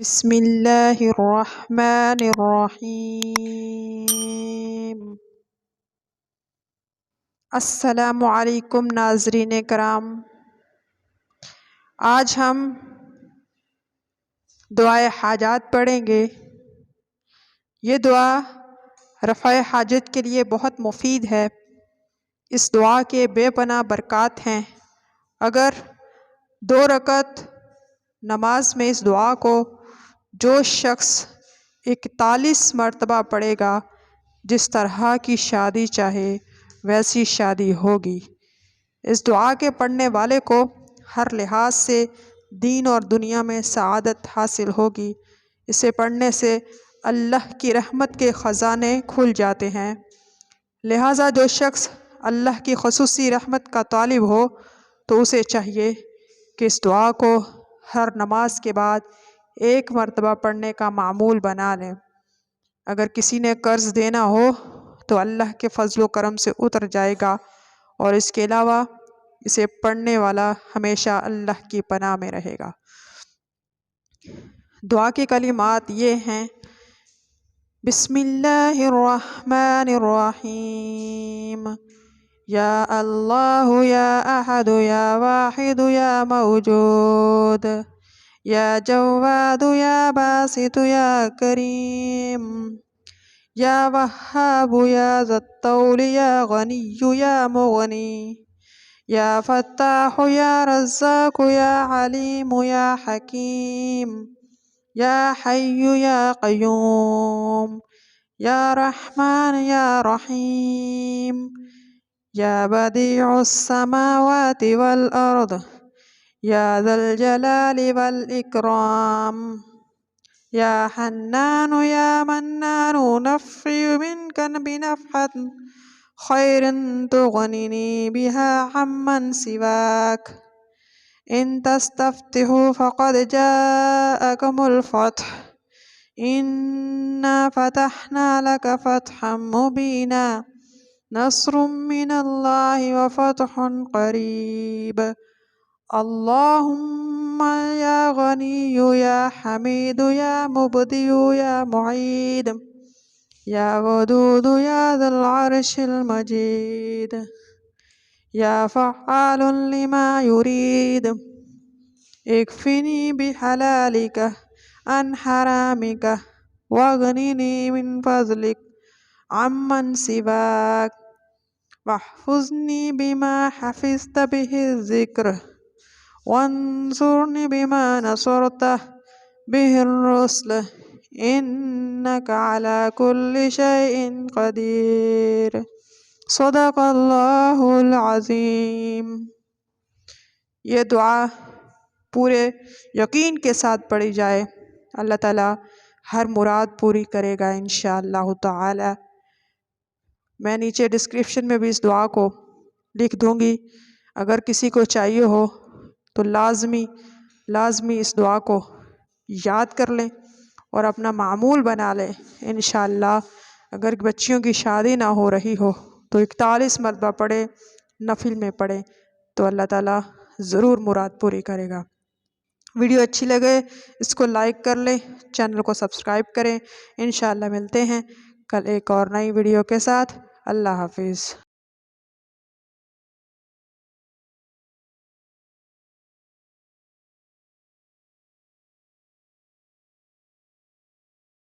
بسم اللہ الرحمن الرحیم۔ السلام علیکم ناظرین کرام، آج ہم دعائے حاجات پڑھیں گے۔ یہ دعا رفع حاجت کے لیے بہت مفید ہے۔ اس دعا کے بے پناہ برکات ہیں۔ اگر 2 رکعت نماز میں اس دعا کو جو شخص 41 مرتبہ پڑھے گا، جس طرح کی شادی چاہے ویسی شادی ہوگی۔ اس دعا کے پڑھنے والے کو ہر لحاظ سے دین اور دنیا میں سعادت حاصل ہوگی۔ اسے پڑھنے سے اللہ کی رحمت کے خزانے کھل جاتے ہیں۔ لہٰذا جو شخص اللہ کی خصوصی رحمت کا طالب ہو تو اسے چاہیے کہ اس دعا کو ہر نماز کے بعد 1 مرتبہ پڑھنے کا معمول بنا لیں۔ اگر کسی نے قرض دینا ہو تو اللہ کے فضل و کرم سے اتر جائے گا، اور اس کے علاوہ اسے پڑھنے والا ہمیشہ اللہ کی پناہ میں رہے گا۔ دعا کے کلمات یہ ہیں: بسم اللہ الرحمن الرحیم، یا اللہ یا احد یا واحد یا موجود، یا جواد یا باسط یا کریم، یا وہاب یا ذی الطول یا غنی یا مغنی، یا فتاح یا رزاق یا علیم یا حکیم، یا حی یا قیوم، یا رحمن یا رحیم، یا بدیع السماوات والارض، یا ذا الجلال والاکرام، یا حنان یا منان، نفعی منک بنفحة خیر تغننی بها عمن سواک، ان تستفتحوا فقد جاءکم الفتح، انا فتحنا لك فتحا مبینا، نصر من اللہ وفتح قریب، اللہم یا غنی یا حمید یا مبدی یا معید، یا ودود یا ذی العرش المجید، یا فعال لما یرید، اکفنی بحلالک عن حرامک، واغننی من فضلک عمن سواک، واحفظنی بما حفظت به الذکر، وانصرنی بما نصرت به الرسل، انک علی کل شیء قدیر، صدق اللہ العظیم۔ یہ دعا پورے یقین کے ساتھ پڑھی جائے، اللہ تعالیٰ ہر مراد پوری کرے گا انشاءاللہ تعالی۔ میں نیچے ڈسکرپشن میں بھی اس دعا کو لکھ دوں گی، اگر کسی کو چاہیے ہو تو لازمی اس دعا کو یاد کر لیں اور اپنا معمول بنا لیں انشاءاللہ۔ اگر بچیوں کی شادی نہ ہو رہی ہو تو 41 مرتبہ پڑھیں، نفل میں پڑھیں، تو اللہ تعالیٰ ضرور مراد پوری کرے گا۔ ویڈیو اچھی لگے اس کو لائک کر لیں، چینل کو سبسکرائب کریں۔ انشاءاللہ ملتے ہیں کل ایک اور نئی ویڈیو کے ساتھ۔ اللہ حافظ۔